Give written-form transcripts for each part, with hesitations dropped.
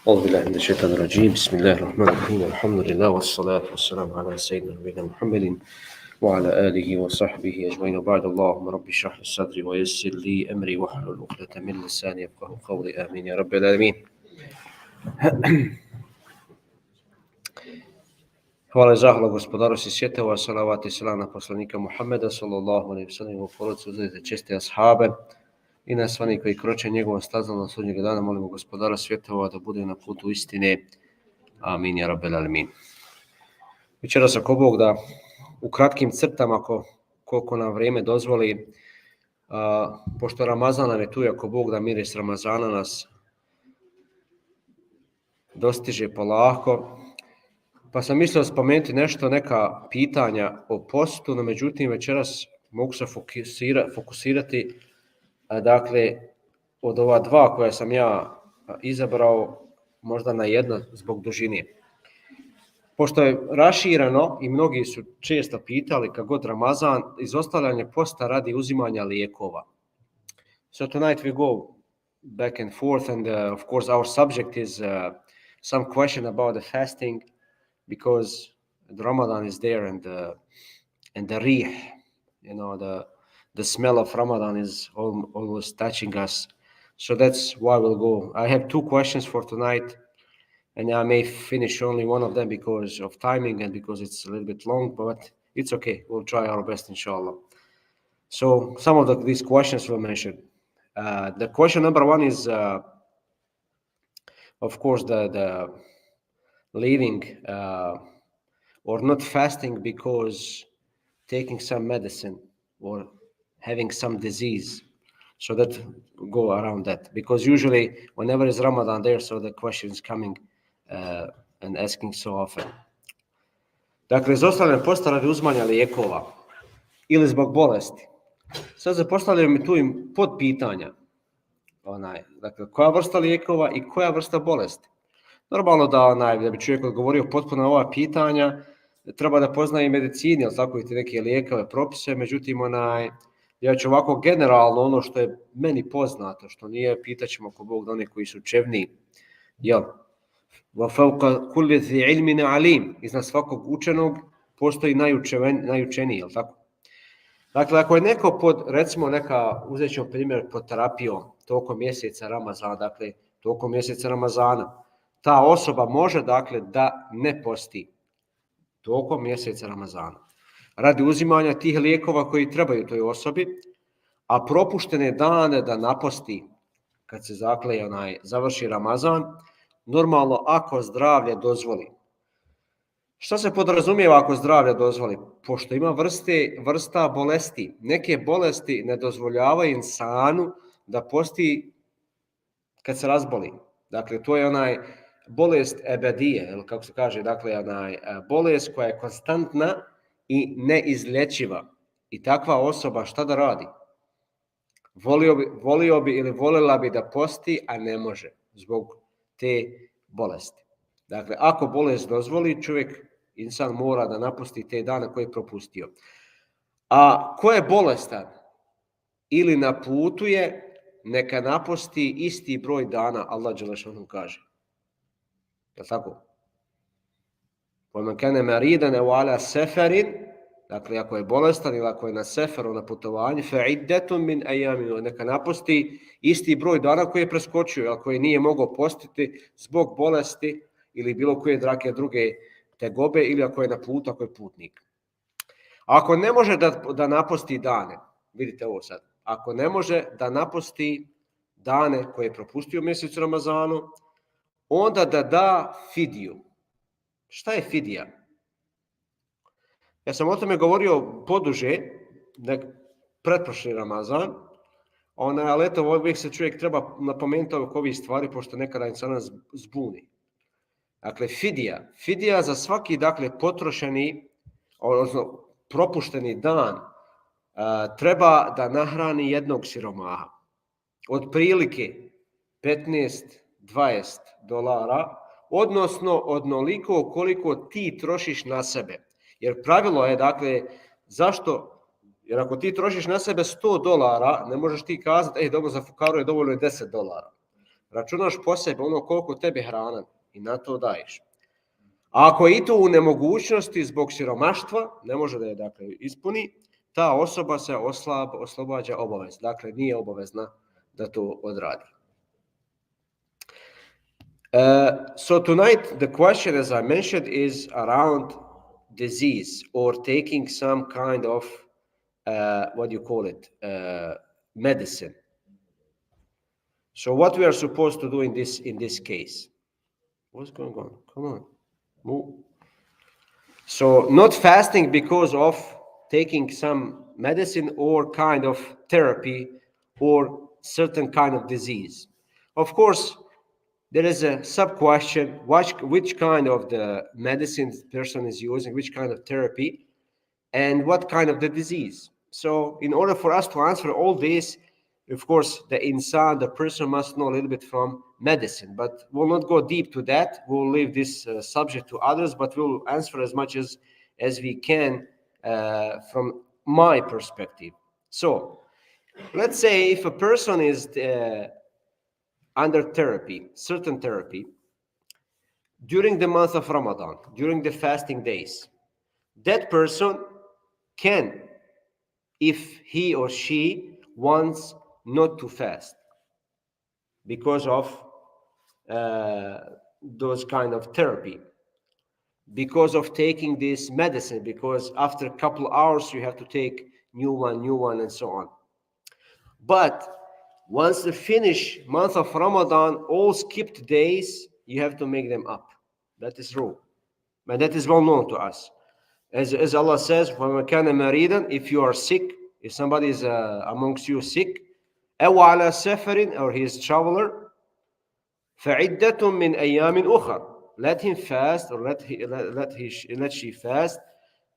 أعوذ بالله من الشيطان الرجيم بسم الله الرحمن الرحيم الحمد لله والصلاة والسلام على سيدنا نبينا محمد وعلى آله وصحبه أجمعين وبعد اللهم رب اشرح لي صدري ويسر لي أمري واحلل عقدة من لساني يفقهوا قولي آمين يا رب العالمين. Hvala i zahvala gospodaru si svjetova, salavat i salam na poslanika Muhammeda sallallahu alejhi ve sellem, porodicu, uzete česte ashabe i na svani koji kroče njegovom stazom na sudnjeg dana. Molimo gospodara svjetova da bude na putu istine. Amin ja rabbel alamin. Večeras ako Bog da u kratkim crtama koliko nam vrijeme dozvoli, pošto Ramazan nam je tu, ako Bog da miris Ramazana nas dostiže polako, pa sam mislio spomenuti neka pitanja o postu, no međutim večeras mogu se fokusirati dakle od ova dva koja sam ja izabrao možda na jedna zbog dužine. Pošto je rašireno i mnogi su često pitali kad god Ramazan, izostavljanje posta radi uzimanja lijekova. So tonight we go back and forth and of course our subject is some question about the fasting because the Ramadan is there and the rih, the smell of Ramadan is almost touching us. So that's why we'll go. I have two questions for tonight. And I may finish only one of them because of timing and because it's a little bit long, but it's okay. We'll try our best, inshallah. So some of these questions were mentioned. The question number one is, of course, the leaving or not fasting because taking some medicine or having some disease. So that go around that. Because usually whenever is Ramadan there, so the question is coming and asking so often. Dakle, izostavljanje posta radi uzimanja lijekova ili zbog bolesti. Sad se postavljaju mi tu i podpitanja. Dakle, koja vrsta lijekova i koja vrsta bolesti? Normalno da bi čovjek odgovorio potpuno na ova pitanja, treba da poznaje i medicini, ali tako i te neke lijekove, propise, međutim, ja ću ovako generalno ono što je meni poznato, što nije, pitaćemo ako Bog da one koji su učevniji, jel? وَفَوْقَ كُلِّ ذِي عِلْمٍ عَلِيمٍ. Iznad svakog učenog postoji najučeniji, jel tako? Dakle, ako je neko recimo uzet ćemo primjer pod terapijom tokom mjeseca Ramazana, dakle, tokom mjeseca Ramazana, ta osoba može, dakle, da ne posti tokom mjeseca Ramazana. Radi uzimanja tih lijekova koji trebaju toj osobi, a propuštene dane da naposti kad se završi Ramazan, normalno ako zdravlje dozvoli. Šta se podrazumijeva ako zdravlje dozvoli? Pošto ima vrsta bolesti. Neke bolesti ne dozvoljavaju insanu da posti kad se razboli. Dakle, to je bolest ebedije, kako se kaže, dakle, bolest koja je konstantna i neizlječiva. I takva osoba šta da radi? Volio bi ili voljela bi da posti, a ne može zbog te bolesti. Dakle, ako bolest dozvoli, insan mora da napusti te dane koje je propustio. A ko je bolestan ili na putu je, neka napusti isti broj dana, Allah dželešanu kaže. Je li tako? وَمَنْ كَانَ مَرِيدًا أَوْ عَلَى سَفَرٍ, dakle, ako je bolestan ili ako je na seferu, na putovanju, فَعِدَّةٌ مِنْ أَيَّامٍ, neka napusti isti broj dana koji je preskočio, koji nije mogao postiti zbog bolesti ili bilo koje druge tegobe ili ako je na putu, ako je putnik. Ako ne može da napusti dane, vidite ovo sad, ako ne može da napusti dane koje je propustio u mjesecu Ramazanu, onda da fidiju. Šta je fidija? Ja sam o tome govorio poduže, pretprošli Ramazan, ali eto, uvijek se čovjek treba napomenuti oko ovih stvari, pošto nekada insana zbuni. Dakle, fidija za svaki, dakle, potrošeni, odnosno propušteni dan, treba da nahrani jednog siromaha. Otprilike 15-20 dolara, odnosno onoliko koliko ti trošiš na sebe. Jer pravilo je, dakle, zašto? Jer ako ti trošiš na sebe $100, ne možeš ti kazati, dobro, za fukaru je dovoljno $10. računaš po sebi ono koliko tebi hrana i na to daješ. A ako je i to u nemogućnosti zbog siromaštva, ne može da je dakle ispuni, ta osoba se oslobađa obavez. Dakle, nije obavezna da to odradi. So tonight the question, as I mentioned, is around disease or taking some kind of medicine. So what we are supposed to do in this case? What's going on? Come on, move. So not fasting because of taking some medicine or kind of therapy or certain kind of disease. Of course, there is a sub-question, which kind of the medicine person is using, which kind of therapy, and what kind of the disease. So in order for us to answer all this, of course, the person must know a little bit from medicine, but we'll not go deep to that. We'll leave this subject to others, but we'll answer as much as we can from my perspective. So let's say if a person is under therapy, certain therapy, during the month of Ramadan, during the fasting days, that person can, if he or she wants not to fast because of those kind of therapy, because of taking this medicine, because after a couple of hours you have to take new one, and so on. But once the finish month of Ramadan, all skipped days, you have to make them up. That is rule. But that is well known to us. As Allah says, وَمَنْ كَانَ مَرِيضًا, if you are sick, if somebody is amongst you sick, أَوْ عَلَى سَفَرٍ, or he is traveler, فَعِدَّةٌ مِّنْ أَيَّامٍ أُخَرٍ, let him fast, or let she fast,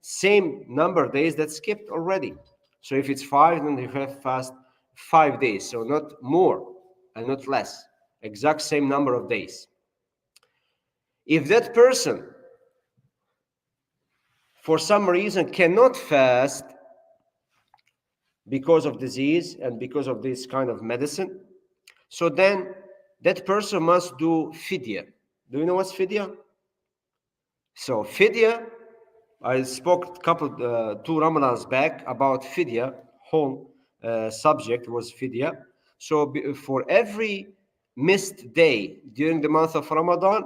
same number of days that skipped already. So if it's 5, then you have fast 5 days, so not more and not less, exact same number of days. If that person for some reason cannot fast because of disease and because of this kind of medicine, so then that person must do fidya. Do you know what's fidya? So fidya, I spoke two Ramadans back about fidya. Whole subject was fidya. So for every missed day during the month of Ramadan,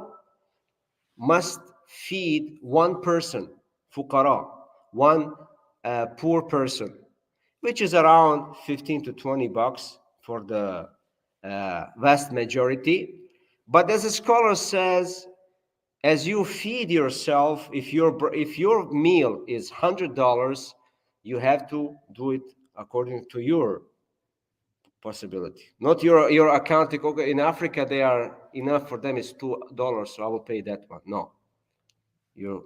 must feed one person, fuqara, one poor person, which is around $15 to $20 for the vast majority. But as a scholar says, as you feed yourself, if your meal is $100, you have to do it according to your possibility, not your accounting. Okay, in Africa, they are enough for them is $2, so I will pay that one. No,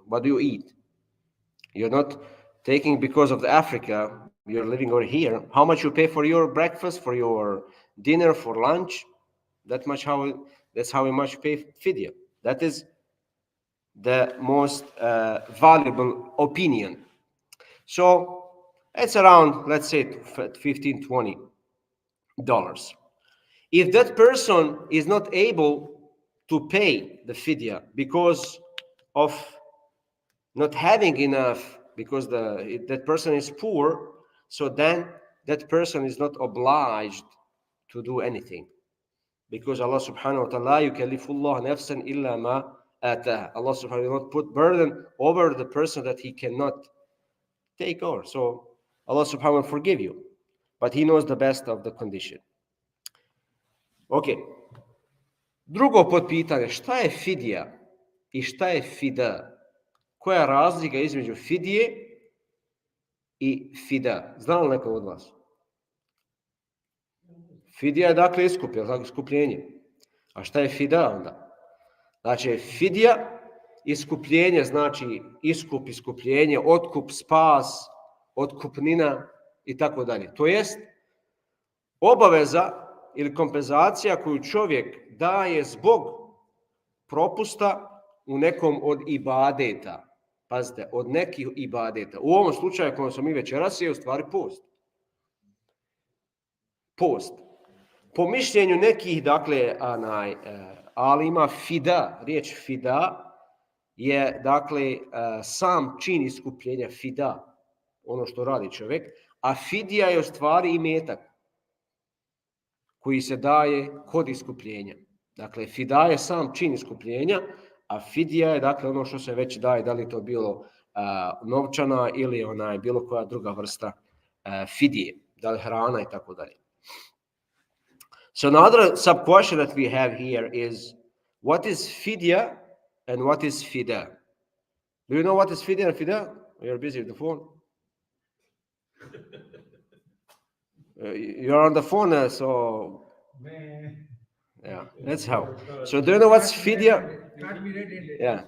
what do you eat? You're not taking because of the Africa. You're living over here. How much you pay for your breakfast, for your dinner, for lunch? That's how much you pay fidya. That is the most valuable opinion. So it's around, let's say, $15, $20. If that person is not able to pay the fidya because of not having enough, because that person is poor, so then that person is not obliged to do anything. Because Allah subhanahu wa ta'ala, yukallifullah nafsan illa ma atah. Allah subhanahu wa ta'ala will not put burden over the person that he cannot take over. So Allah subhanahu wa ta'ala will forgive you. But he knows the best of the condition. Ok. Drugo potpitanje, šta je fidja i šta je fida? Koja je razlika između fidije i fida? Zna li neko od vas? Fidija je dakle iskupljenje. A šta je fida onda? Znači fidija, iskupljenje znači iskupljenje, otkup, spas, otkupnina i tako dalje. To jest obaveza ili kompenzacija koju čovjek daje zbog propusta u nekom od ibadeta. Pazite, od nekih ibadeta. U ovom slučaju kojem smo mi večeras je u stvari post. Post. Po mišljenju nekih, dakle, alima, fida, riječ fida je, dakle, sam čin iskupljenja, fida, ono što radi čovjek, a fidija je u stvari imetak koji se daje kod iskupljenja. Dakle, fida je sam čin iskupljenja, a fidija je, dakle, ono što se već daje, da li to bilo novčana ili bilo koja druga vrsta fidije, da li hrana i tako dalje. So another sub-question that we have here is, what is fidya and what is fida? Do you know what is fidya and fida? You're busy with the phone. You're on the phone, so yeah, that's how. So do you know what's fidya? Yeah.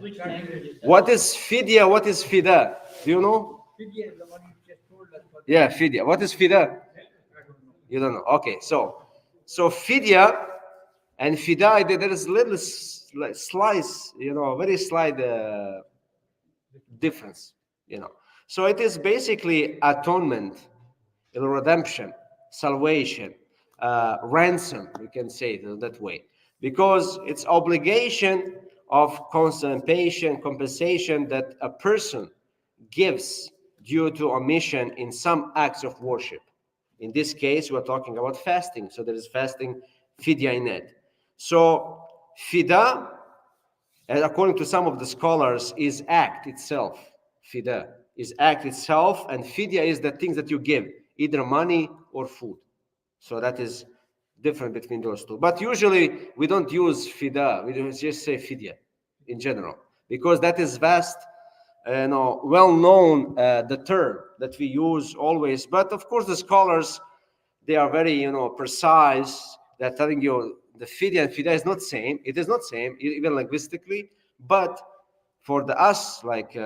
What is fidya? What is fida? Do you know? Fidya is the one you just told us. Yeah, fidya. What is fida? You don't know. Okay, so fidya and fida, there is little slice, very slight difference, So it is basically atonement, redemption, salvation, ransom, we can say it that way, because it's obligation of compensation that a person gives due to omission in some acts of worship. In this case, we're talking about fasting. So there is fasting, fidya in it. So fida, according to some of the scholars, is act itself. Fida is act itself, and fidya is the things that you give, either money or food. So that is different between those two. But usually we don't use fida. We just say fidya in general, because that is vast, well-known, the term that we use always. But of course, the scholars, they are very, precise. They're telling you the fidya and fida is not same. It is not same, even linguistically. But for us, like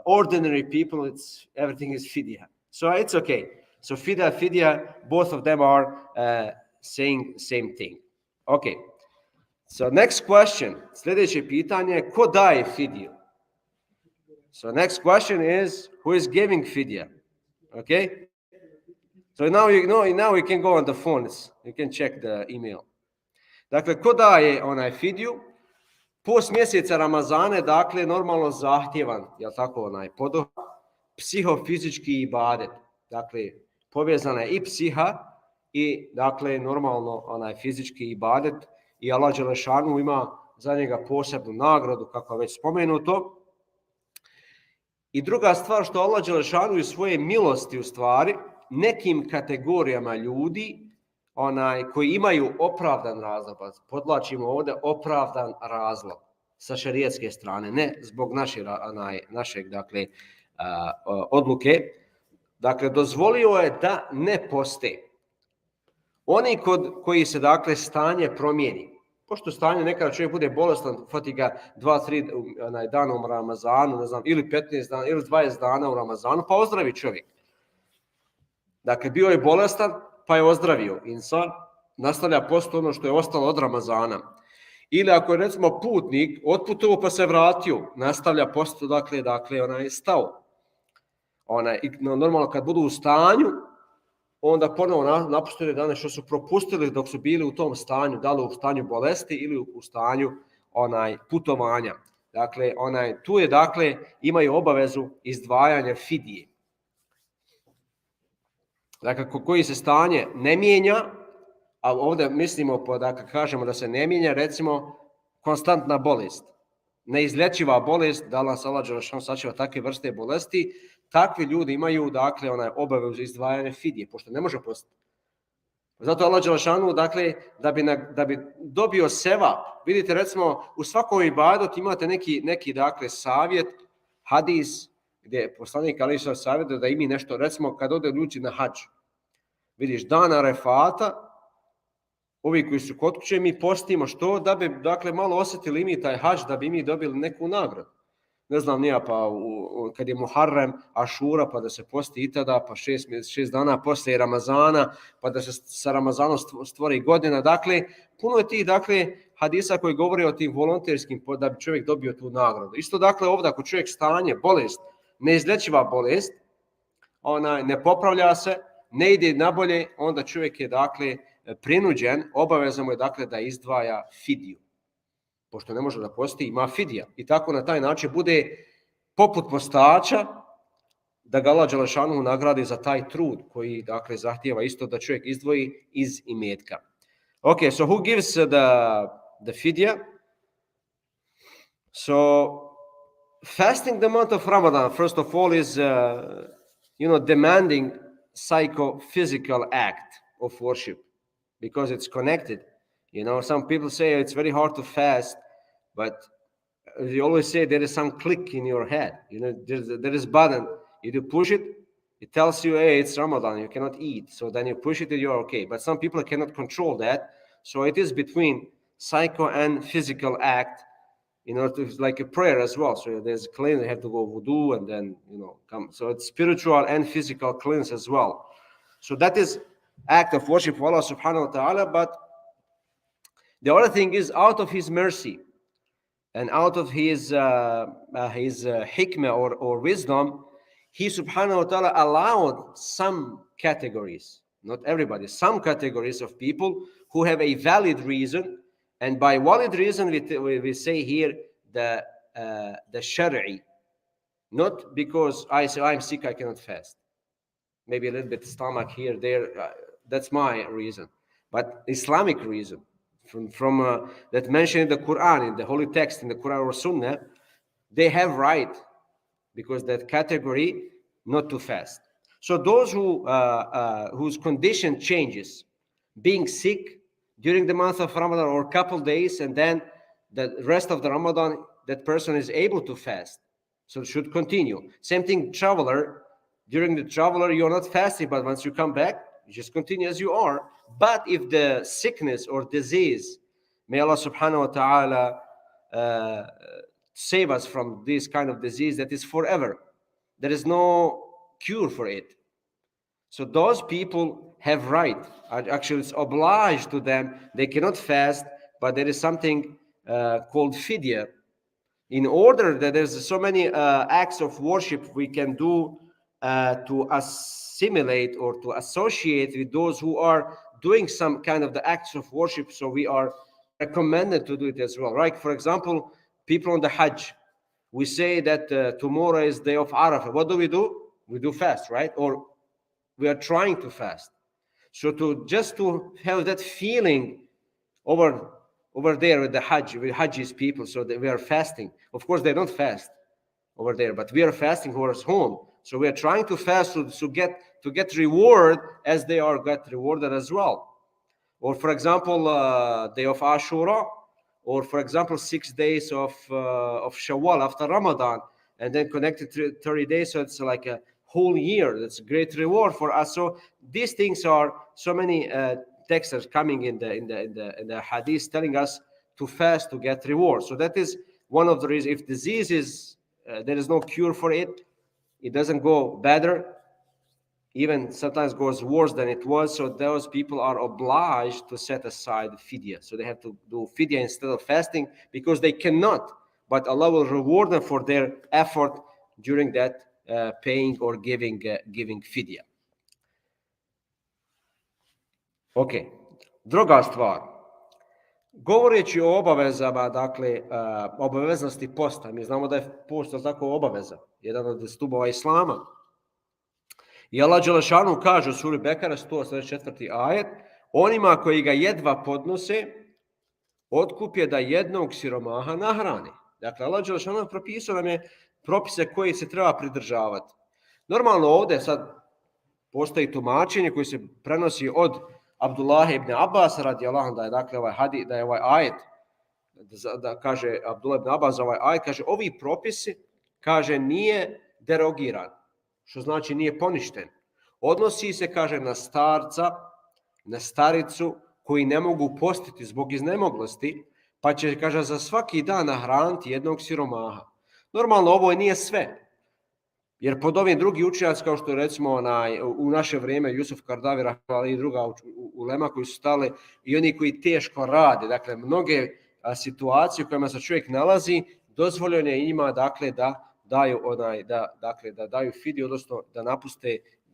ordinary people, everything is fidya. So it's okay. So fidya, both of them are saying same thing. Okay. So next question. Sljedeće pitanje, ko daje fidju? So next question is, who is giving fidya? Okay? So now now we can go on the phones. You can check the email. Dakle, ko daje fidju? Post mjeseca Ramazane, dakle, normalno zahtjevan, jel tako, poduh, psihofizički ibadet. Dakle, povezana je i psiha i, dakle, normalno fizički ibadet, i Allah dželešanu ima za njega posebnu nagradu, kako je već spomenuto. I druga stvar, što Allah dželešanu iz svoje milosti, u stvari, nekim kategorijama ljudi, koji imaju opravdan razlog, podlačimo ovdje opravdan razlog sa šerijatske strane, ne zbog našeg dakle, odluke. Dakle, dozvolio je da ne poste. Oni koji se, dakle, stanje promijeni. Pošto stanje, nekada čovjek bude bolestan, fati ga 2-3 dana u Ramazanu, ne znam, ili 15 dana, ili 20 dana u Ramazanu, pa ozdravi čovjek. Dakle, bio je bolestan, pa je ozdravio insan, nastavlja post ono što je ostalo od Ramazana. Ili ako je, recimo, putnik, otputovao pa se vratio, nastavlja post, dakle, onaj je stao. Normalno, kad budu u stanju, onda ponovo napustili dane što su propustili dok su bili u tom stanju, da li u stanju bolesti ili u stanju putovanja. Dakle, tu je, dakle, imaju obavezu izdvajanja fidije. Dakle, koji se stanje ne mijenja, a ovdje mislimo, dakle, kažemo da se ne mijenja, recimo, konstantna bolest, neizlječiva bolest, da nas Allah dželešanu sačuva takve vrste bolesti, takvi ljudi imaju, dakle, obavezu izdvajanja fidije, pošto ne može postati. Zato Allah dželešanu, dakle, da bi dobio sevap, vidite, recimo, u svakom ibadetu imate neki, dakle, savjet, hadis, gdje je poslanik alejhi selam savjetuje da imi nešto, recimo, kad ode ljudi na hadž, vidiš, dan Arefata, ovi koji su kod kuće, mi postimo što? Da bi, dakle, malo osjetili mi taj hadž, da bi mi dobili neku nagradu. Ne znam, nija, pa kad je Muharrem, Ašura, pa da se posti i tada, pa 6 dana poslije Ramazana, pa da se sa Ramazanom stvori godina. Dakle, puno je tih, dakle, hadisa koji govore o tim volonterskim, da bi čovjek dobio tu nagradu. Isto, dakle, ovdje, ako čovjek stanje, bolest, neizlječiva bolest, ne popravlja se, ne ide nabolje, onda čovjek je, dakle, prinuđen, obavezno mu je dakle da izdvaja fidiju. Pošto ne može da posti, ima fidija. I tako na taj način bude poput postača, da ga Allah dželešanu nagradi za taj trud koji dakle zahtijeva isto da čovjek izdvoji iz imetka. Okay, so who gives the fidya? So fasting the month of Ramadan, first of all, is demanding psychophysical act of worship because it's connected. Some people say it's very hard to fast, but you always say there is some click in your head. There is button. You do push it, it tells you, hey, it's Ramadan, you cannot eat. So then you push it and you're okay. But some people cannot control that. So it is between psycho and physical act. It's like a prayer as well. So there's cleanse, you have to go wudu and then, come. So it's spiritual and physical cleanse as well. So that is act of worship for Allah subhanahu wa ta'ala. But the other thing is out of His mercy and out of His hikmah or wisdom, He subhanahu wa ta'ala allowed some categories, not everybody, some categories of people who have a valid reason. And by valid reason, we say here the shari'i, not because I say I'm sick, I cannot fast. Maybe a little bit stomach here, there. That's my reason. But Islamic reason, from that mentioned in the Quran, in the holy text, in the Quran or Sunnah, they have right, because that category not to fast. So those whose condition changes, being sick during the month of Ramadan or a couple days, and then the rest of the Ramadan, that person is able to fast. So it should continue. Same thing, traveler. During the traveler, you're not fasting, but once you come back, you just continue as you are. But if the sickness or disease, may Allah subhanahu wa ta'ala save us from this kind of disease that is forever. There is no cure for it. So those people have right. Actually, it's obliged to them. They cannot fast, but there is something called fidya. In order that there's so many acts of worship we can do to assimilate or to associate with those who are doing some kind of the acts of worship. So we are recommended to do it as well, right? For example, people on the Hajj, we say that tomorrow is day of Arafah. What do? We do fast, right? Or we are trying to fast. So to have that feeling over there with the Hajj, with Hajjis people, so that we are fasting. Of course, they don't fast over there, but we are fasting who are at home. So we are trying to fast to get reward as they are get rewarded as well. Or for example, day of Ashura, or for example, 6 days of Shawwal after Ramadan, and then connected to 30 days. So it's like a whole year. That's a great reward for us. So these things are so many texts are coming in the hadith telling us to fast to get reward. So that is one of the reasons. If disease is there is no cure for it, it doesn't go better, even sometimes goes worse than it was. So those people are obliged to set aside fidya. So they have to do fidya instead of fasting because they cannot. But Allah will reward them for their effort during that paying or giving fidya. Ok, druga stvar. Govoreći o obavezama, dakle, obaveznosti posta, mi znamo da je post tako obaveza, jedan od stubova Islama. I Allah dželešanu kaže u suri Bekara 184. ajet, onima koji ga jedva podnose, otkup je da jednog siromaha nahrani. Dakle, Allah dželešanu propisao nam je propise koji se treba pridržavati. Normalno ovdje sad postoji tumačenje koji se prenosi od Abdullah ibn Abbas radijallahu anhu, da je dakle ovaj ajet, da kaže Abdullah ibn Abbas ovaj ajet, kaže ovi propisi, kaže nije derogiran, što znači nije poništen. Odnosi se, kaže, na starca, na staricu koji ne mogu postiti zbog iznemoglosti, pa će, kaže, za svaki dan nahraniti jednog siromaha. Normalno ovo nije sve. Jer pod ovim drugi učenjaci, kao što recimo u naše vrijeme Jusuf Kardavi i druga ulema koji su stali i oni koji teško rade, dakle mnoge situacije u kojima se čovjek nalazi, dozvoljeno je njima dakle da daju fidiju, odnosno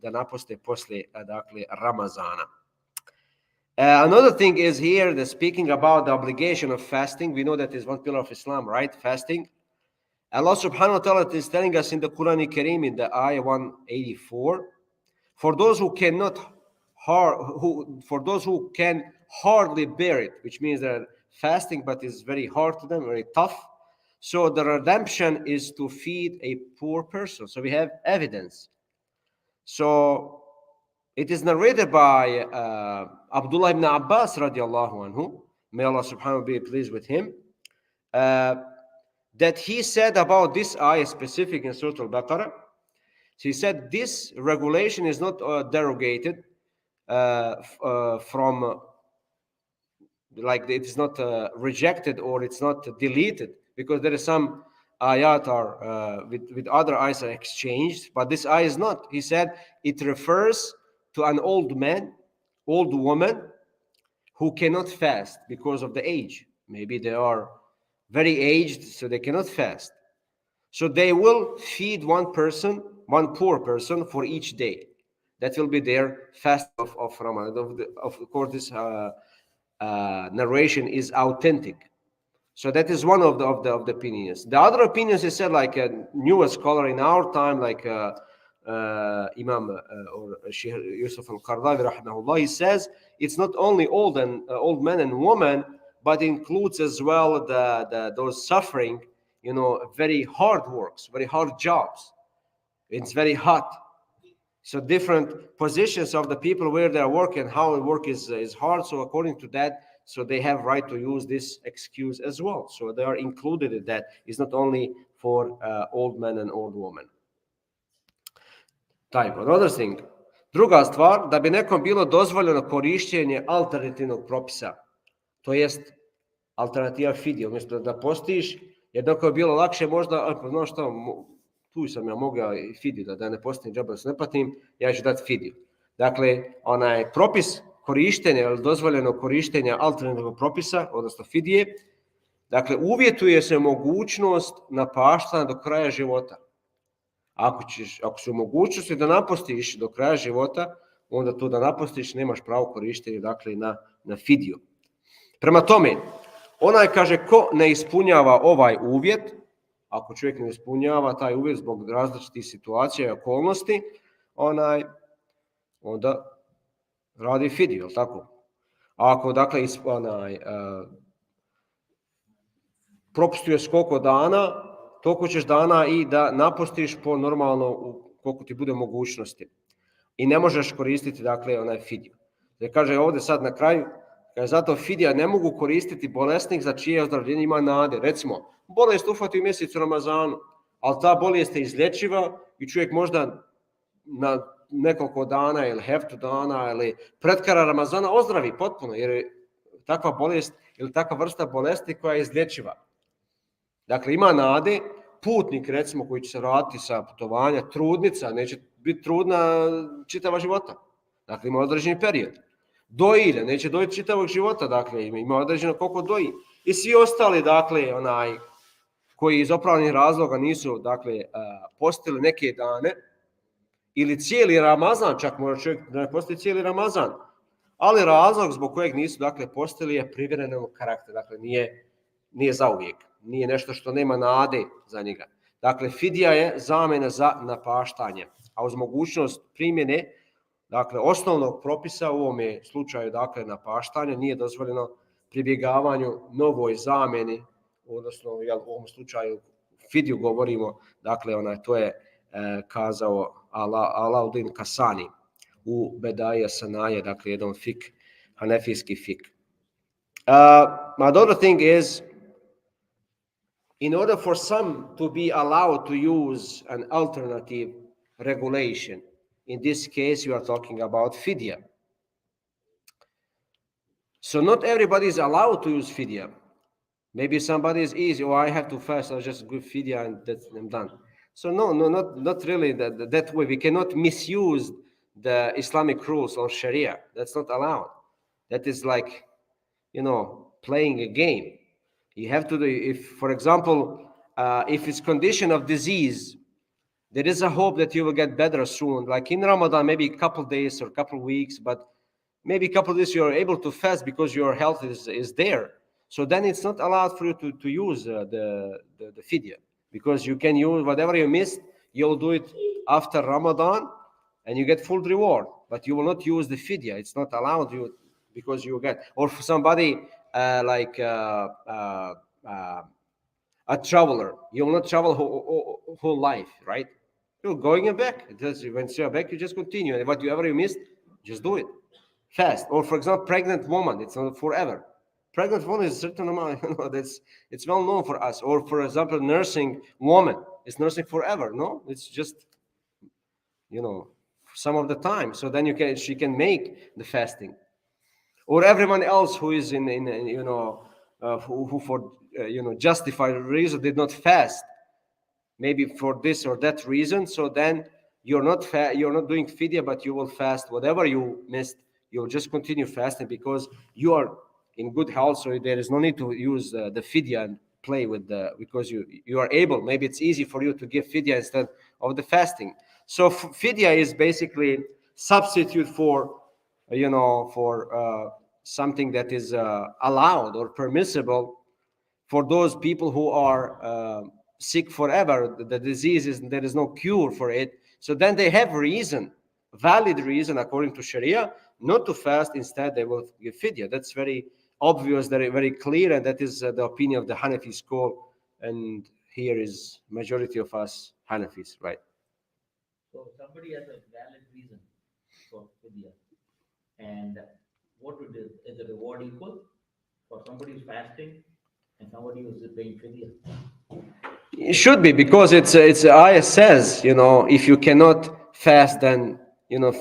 da napuste poslije dakle Ramazana. Another thing is here, the speaking about the obligation of fasting. We know that is one pillar of Islam, right? Fasting. Allah subhanahu wa ta'ala is telling us in the Quran Kareem in the ayah 184, for those who cannot for those who can hardly bear it, which means they're fasting but it's very hard to them, very tough. So the redemption is to feed a poor person. So we have evidence. So it is narrated by Abdullah ibn Abbas radiallahu anhu, may Allah subhanahu wa ta'ala be pleased with him, that he said about this ayah specific in Surah Al-Baqarah. He said this regulation is not derogated from, like it is not rejected or it's not deleted, because there is some ayat are with other ayahs are exchanged, but this ayah is not. He said it refers to an old man, old woman who cannot fast because of the age. Maybe they are very aged, so they cannot fast. So they will feed one person, one poor person for each day. That will be their fast of Ramadan. Of course, this narration is authentic. So that is one of the opinions. The other opinions is said, like a newer scholar in our time, like Imam or Sheikh Yusuf al-Qardawi rahimahullah, he says it's not only old men and women, but includes as well those suffering, very hard works, very hard jobs. It's very hot. So different positions of the people where they are working, how the work is hard. So according to that, so they have right to use this excuse as well. So they are included in that. It's not only for old men and old women. Another thing. Druga stvar, da bi nekom bilo dozvoljeno korištenje alternativnog propisa, to jest alternativa fidije, umjesto da postiš, jer dok je bilo lakše možda, znaš šta, tu sam ja mogao i fidiju, da ne postim džaba, da se ne platim, ja ću dati fidiju. Dakle, onaj propis korištenja ili dozvoljeno korištenja alternativnog propisa, odnosno fidije, dakle, uvjetuje se mogućnost napaštanja do kraja života. Ako su mogućnosti da napostiš do kraja života, onda to da napostiš nemaš pravo korištenja, dakle, na fidiju. Prema tome, onaj kaže ko ne ispunjava ovaj uvjet, ako čovjek ne ispunjava taj uvjet zbog različitih situacija i okolnosti, onda radi fidiju, jel tako? A ako, dakle, propustuješ koliko dana, toliko ćeš dana i da napostiš po normalno koliko ti bude mogućnosti. I ne možeš koristiti, dakle, onaj fidiju. Jer kaže ovdje sad na kraju, zato fidija ne mogu koristiti bolesnik za čije ozdravljenje ima nade. Recimo, bolest ufati u mjesecu Ramazanu, ali ta bolest je izlječiva i čovjek možda na nekoliko dana ili heftu dana ili pred kraj Ramazana ozdravi potpuno, jer je takva bolest ili takva vrsta bolesti koja je izlječiva. Dakle, ima nade. Putnik, recimo, koji će se vratiti sa putovanja, trudnica, neće biti trudna čitava života. Dakle, ima određeni period. Dojilja, neće dojiti čitavog života, dakle, ima određeno koliko doji. I svi ostali, dakle, koji iz opravdanih razloga nisu, dakle, postili neke dane, ili cijeli Ramazan, čak može čovjek da ne posti cijeli Ramazan, ali razlog zbog kojeg nisu, dakle, postili je privremenog karaktera, dakle, nije zauvijek, nije nešto što nema nade za njega. Dakle, fidija je zamjena za napaštanje, a uz mogućnost primjene, dakle, osnovnog propisa, u ovome slučaju, dakle, napaštanje, nije dozvoljeno pribjegavanju novoj zamjeni, odnosno, u ovom slučaju fidiju govorimo, dakle, to je kazao Alauddin Kasani u Bedaje Sanaje, dakle, jedan fik, hanefijski fik. Another thing is, in order for some to be allowed to use an alternative regulation, in this case, you are talking about fidya. So not everybody is allowed to use fidya. Maybe somebody is easy, I have to fast, I'll just give fidya and I'm done. So no, not really that way. We cannot misuse the Islamic rules or Sharia. That's not allowed. That is like, playing a game. You have to do, if, for example, if it's condition of disease, there is a hope that you will get better soon. Like in Ramadan, maybe a couple days or a couple weeks, but maybe a couple of days you're able to fast because your health is there. So then it's not allowed for you to use the fidya, because you can use whatever you missed, you'll do it after Ramadan and you get full reward, but you will not use the fidya. It's not allowed you, because you get, or for somebody a traveler, you will not travel whole life, right? You're going back. When you're back, you just continue. And whatever you missed, just do it fast. Or for example, pregnant woman, it's not forever. Pregnant woman is a certain amount, it's well known for us. Or for example, nursing woman, it's nursing forever. No, it's just, some of the time. So then she can make the fasting. Or everyone else who is who for justified reason did not fast, maybe for this or that reason. So then you're not doing fidya, but you will fast whatever you missed. You'll just continue fasting because you are in good health. So there is no need to use the fidya and play with because you are able. Maybe it's easy for you to give fidya instead of the fasting. So fidya is basically substitute for something that is allowed or permissible for those people who are sick forever. The disease there is no cure for it. So then they have valid reason according to Sharia, not to fast. Instead, they will give fidya. That's very obvious, very, very clear, and that is the opinion of the Hanafi school. And here is majority of us Hanafis, right? So somebody has a valid reason for fidya, and what would is the reward equal for somebody who's fasting and somebody who's paying fidya? It should be, because it's ayah says, if you cannot fast, then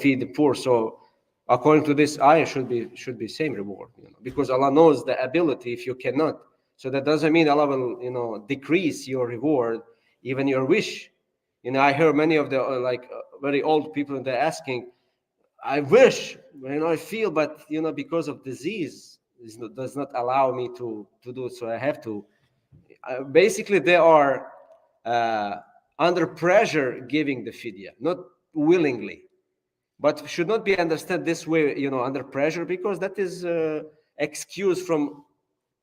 feed the poor. So according to this ayah, should be same reward, because Allah knows the ability if you cannot. So that doesn't mean Allah will decrease your reward, even your wish. I hear many of the very old people, they're asking, I wish, I feel, but because of disease does not allow me to do it, so I have to. Basically, they are under pressure giving the fidya, not willingly, but should not be understood this way, under pressure, because that is excuse from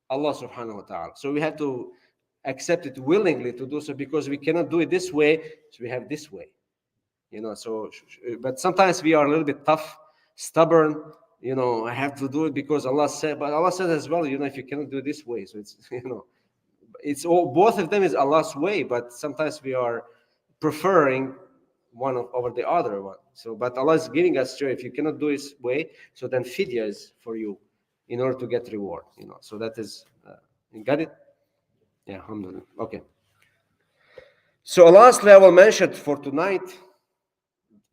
Allah subhanahu wa ta'ala. So we have to accept it willingly to do so, because we cannot do it this way, so we have this way. So, but sometimes we are a little bit tough, stubborn. I have to do it because Allah said. But Allah said as well, if you cannot do it this way, so it's it's all, both of them is Allah's way. But sometimes we are preferring one over the other one. So, but Allah is giving us choice. If you cannot do this way, so then fidya is for you, in order to get reward. So that is. You got it? Yeah, alhamdulillah. Okay. So lastly, I will mention for tonight.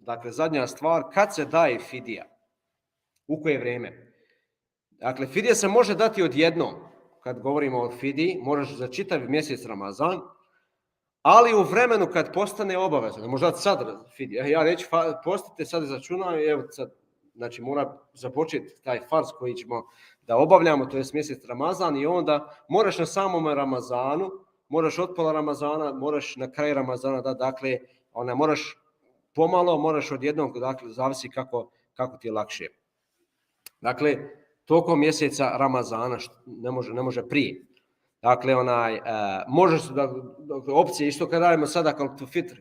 Dakle, zadnja stvar, kad se daje fidija? U koje vrijeme? Dakle, fidija se može dati odjednom. Kad govorimo o fidiji, moraš za čitav mjesec Ramazan, ali u vremenu kad postane obavezno. Ne može dati sad fidija. Ja neću postite, sad izračunam i evo sad, znači mora započeti taj farz koji ćemo da obavljamo, to je mjesec Ramazan, i onda moraš na samom Ramazanu, moraš od pola Ramazana, moraš na kraju Ramazana, dakle, moraš pomalo, moraš odjednom, dakle, zavisi kako ti je lakše. Dakle, tokom mjeseca Ramazana, ne može prije. Dakle, možeš, opcije, isto kad radimo sada kao tu fitr,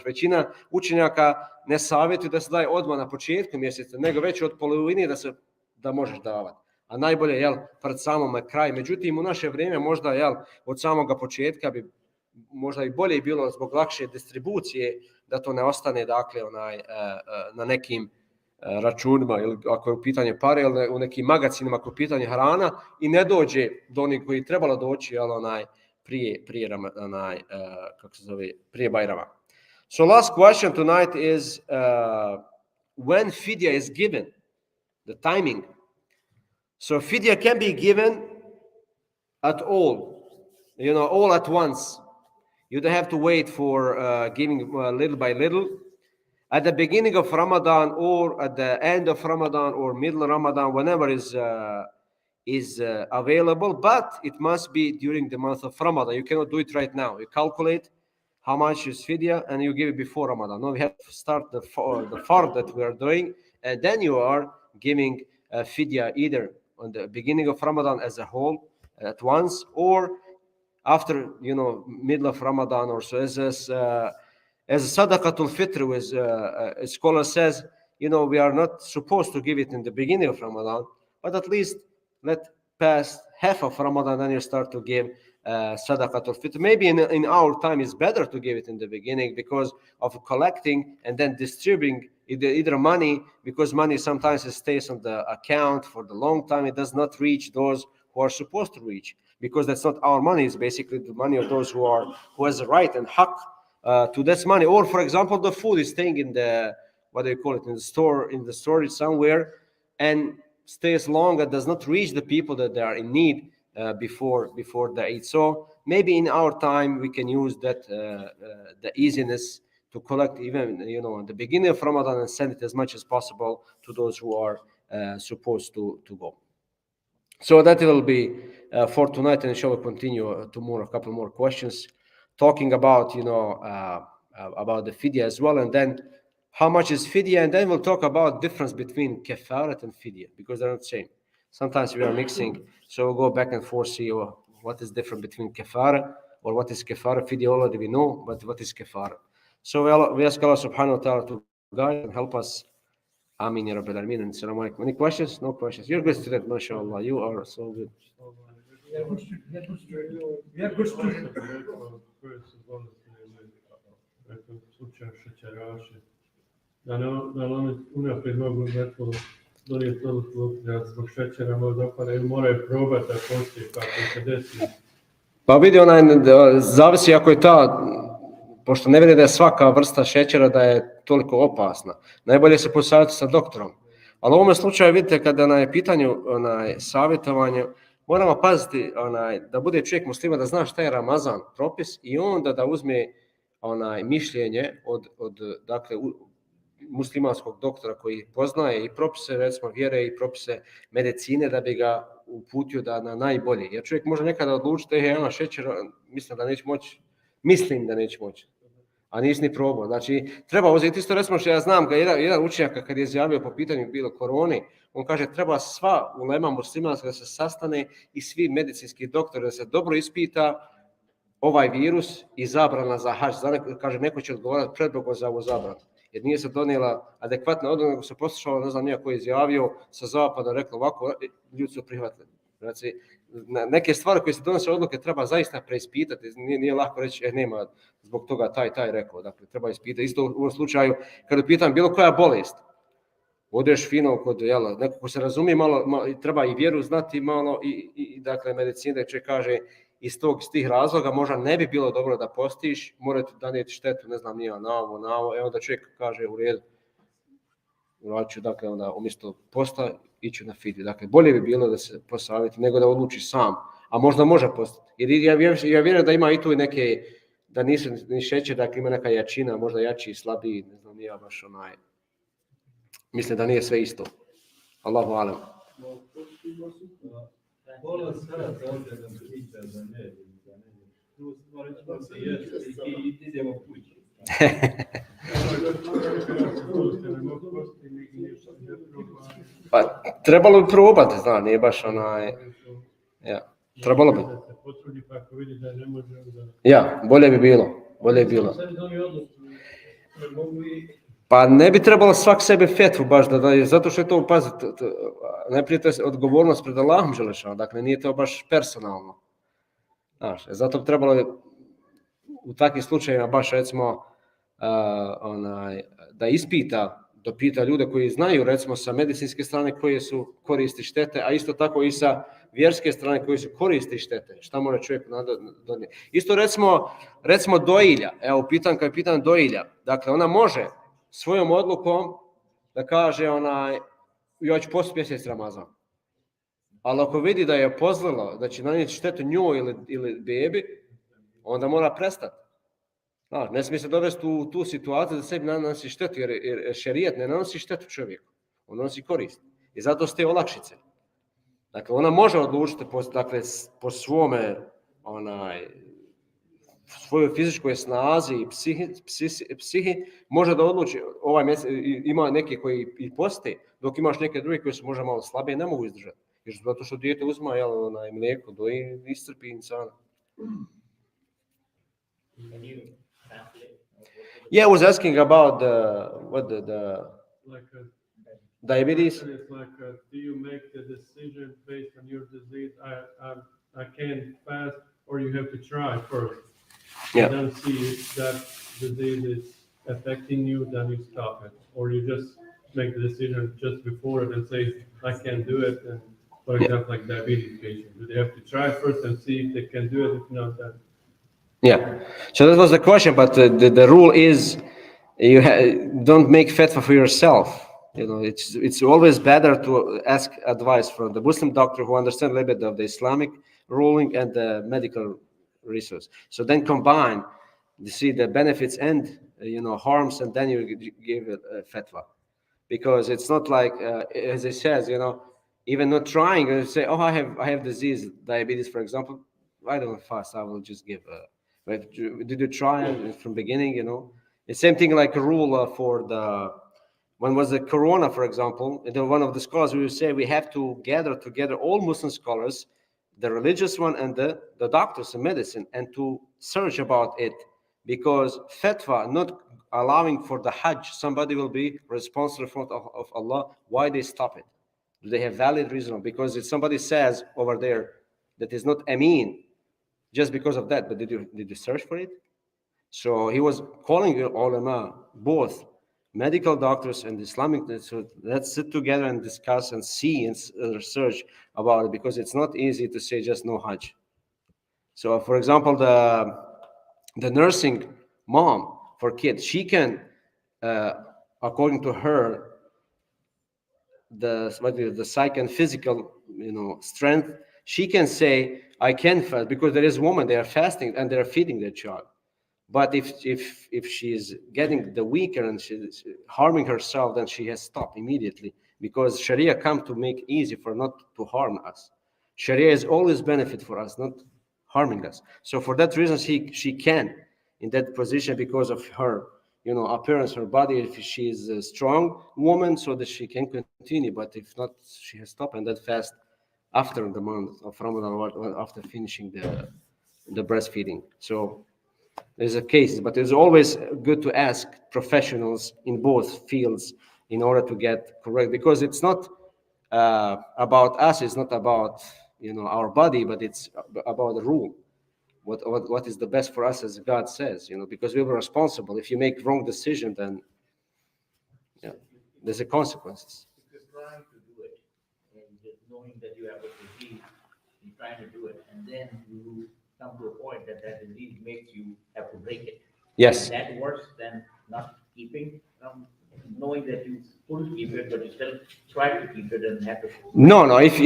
većina učenjaka ne savjetuju da se daje odmah na početku mjeseca, nego već od polovine da možeš davati. A najbolje, pred samom kraj. Međutim, u naše vrijeme možda, od samoga početka bi možda i bolje bilo zbog lakše distribucije, da to ne ostane, dakle, na nekim računima, ili ako je u pitanju pare, ili u nekim magacinima ako je u pitanju hrana, i ne dođe do onih koji trebalo doći, prije Bajrama. So last question tonight is when fidya is given, the timing. So fidya can be given at all, all at once. You don't have to wait for giving little by little. At the beginning of Ramadan, or at the end of Ramadan, or middle Ramadan, whenever is available, but it must be during the month of Ramadan. You cannot do it right now. You calculate how much is fidya and you give it before Ramadan. No, we have to start the fard that we are doing, and then you are giving fidya either on the beginning of Ramadan as a whole at once, or after, middle of Ramadan or so, as sadaqatul fitr, as a scholar says, we are not supposed to give it in the beginning of Ramadan, but at least let pass half of Ramadan, then you start to give sadaqatul fitr. Maybe in our time it's better to give it in the beginning because of collecting and then distributing either money, because money sometimes it stays on the account for the long time. It does not reach those who are supposed to reach, because that's not our money. It's basically the money of those who has a right and haq to this money. Or for example, the food is staying in the, what do you call it, in the storage somewhere, and stays long and does not reach the people that they are in need before the Eid. So maybe in our time we can use that the easiness to collect even at the beginning of Ramadan and send it as much as possible to those who are supposed to go. So that will be for tonight, and inshallah continue tomorrow. A couple more questions talking about about the fidya as well, and then how much is fidya, and then we'll talk about difference between kafarat and fidya, because they're not the same. Sometimes we are mixing, so we'll go back and forth, see what is different between kafara, or what is kafara. Fidya already we know, but what is kafara? So we ask Allah subhanahu wa ta'ala to guide and help us. Amin ya Rabbil Alameen. And Assalamu alaikum. Any questions? No questions. You're a good student, mashallah. You are so good. Slučaj šećeraši, da oni unaprijed mogu neko donijeti odluku da zbog šećera možda opadaju, moraju probati da postoji kako se desi. Pa vidi, zavisi ako je pošto ne vjerujem da je svaka vrsta šećera da je toliko opasna. Najbolje se posavjetiti sa doktorom. Ali u ovome slučaju vidite, kada je pitanju savjetovanje, moramo paziti da bude čovjek muslima, da zna šta je Ramazan propis, i onda da uzme mišljenje od dakle muslimanskog doktora koji poznaje i propise recimo vjere i propise medicine, da bi ga uputio na najbolje. Jer čovjek može nekada odlučiti, ja imam šećer, mislim da neće moći, a nisi ni probao. Znači, treba uzeti isto, recimo što ja znam, jedan učenjak kad je izjavio po pitanju bilo korone, on kaže treba sva ulema muslimanska da se sastane i svi medicinski doktori da se dobro ispita ovaj virus i zabrana za hadž. Kaže, neko će odgovarati predbogom za ovu zabranu, jer nije se donijela adekvatna odluka, nego se poslušalo, ne znam nija ko je izjavio sa zapada, reklo ovako, ljudi su prihvatili. Znači, neke stvari koje se donose odluke treba zaista preispitati, nije lako reći, nema zbog toga taj rekao, dakle treba ispitati. Isto u ovom slučaju, kada pitam bilo koja bolest, odeš fino kod neko ko se razumije malo, treba i vjeru znati malo i dakle medicina, da će kaže iz tih razloga možda ne bi bilo dobro da postiš, morate donijeti štetu, ne znam nija, na ovo, onda čovjek kaže u redu, vraću, dakle onda umjesto posta ići na fidju. Dakle, bolje bi bilo da se posavjeti nego da odluči sam, a možda može postati. Jer ja vjerujem da ima i tu neke, da nisu ni šećer, dakle ima neka jačina, možda jači i slabiji, ne znam, nije baš mislim da nije sve isto. Allahu alem. Pola sata ovdje nam priča za ne. Tu stvari ćemo se jesti i idemo kući. Pa trebalo bi probati, nije baš trebalo bi. Ja, bolje bi bilo. Pa ne bi trebalo svak sebe fetvu baš zato što je to, pazite, najprije to je odgovornost pred Allahom želešano, dakle nije to baš personalno. Zato bi trebalo u takvim slučajevima baš recimo da dopita ljude koji znaju recimo sa medicinske strane koje su koristi štete, a isto tako i sa vjerske strane koji su koristi štete. Šta mora čovjek donijeti? Isto recimo dojilja, evo pitan dojilja, dakle ona može svojom odlukom da kaže ja ću postiti mjesec Ramazan. Ali ako vidi da je pozlilo, da će nanijeti štetu njoj ili bebi, onda mora prestati. Ne smije se dovesti u tu situaciju da sebi nanosi štetu, jer šerijat ne nanosi štetu čovjeku, on nanosi korist. I zato ste olakšice. Dakle, ona može odlučiti po svome svojoj fizičkoj snazi i psihi može da odluči ovaj mjesec, ima neke koji i poste, dok imaš neke druge koji su možda malo slabije, ne mogu izdržati. Jer zato što dijete uzma mlijeko, doji, iscrpi insana. Can you translate? Yeah, I was asking about the Like diabetes. it's like, do you make the decision based on your disease? I can't fast, or you have to try first. Yeah. And then see if that disease is affecting you, then you stop it. Or you just make the decision just before it and say, I can't do it. And for example, like diabetes patients, do they have to try first and see if they can do it? If not, then Yeah. So that was the question, but the rule is you don't make fatwa for yourself. It's always better to ask advice from the Muslim doctor who understands a little bit of the Islamic ruling and the medical resource. So then combine, you see the benefits and harms, and then you give it a fatwa, because it's not like as it says, even not trying. You say, oh, I have disease, diabetes, for example. I don't fast. I will just give. But did you try it from beginning? The same thing like a rule for the. When was the corona, for example, one of the scholars will say we have to gather together all Muslim scholars, the religious one and the doctors in medicine, and to search about it, because fatwa not allowing for the Hajj, somebody will be responsible in front of Allah. Why they stop it? Do they have valid reason? Because if somebody says over there that is not Ameen, just because of that, but did you search for it? So he was calling ulama, both medical doctors and Islamic. So let's sit together and discuss and see and research about it, because it's not easy to say just no Hajj. So, for example, the nursing mom for kids, she can, according to her, the psych and physical strength, she can say I can fast, because there is women, they are fasting and they are feeding their child. But if she's getting the weaker and she's harming herself, then she has stopped immediately, because Sharia come to make easy for not to harm us. Sharia is always benefit for us, not harming us. So for that reason, she can in that position, because of her appearance, her body. If she is a strong woman, so that she can continue. But if not, she has stopped, and that fast after the month of Ramadan, or after finishing the breastfeeding. So there's a case, but it's always good to ask professionals in both fields in order to get correct, because it's not about us, it's not about our body, but it's about the rule. What is the best for us, as God says, because we were responsible. If you make wrong decision, then there's a consequences. If you're trying to do it, and just knowing that you have a disease, you're trying to do it, and then you come to a point that disease makes you have to break it. Yes. That worse than not keeping, knowing that you couldn't keep it, but you still try to keep it and have to. No. If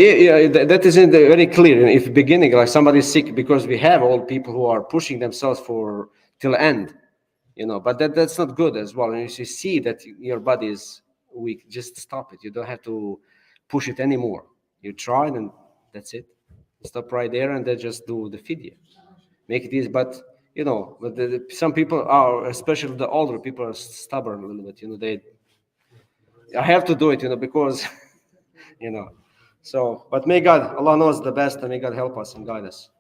that isn't very clear. If beginning, like somebody is sick, because we have all people who are pushing themselves for till end, but that's not good as well. And if you see that your body is weak, just stop it. You don't have to push it anymore. You try, and that's it. Stop right there, and then just do the fidya. Make it easy. But some people are, especially the older people, are stubborn a little bit. I have to do it, because So, but may God, Allah knows the best, and may God help us and guide us.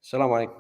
Assalamu alaikum.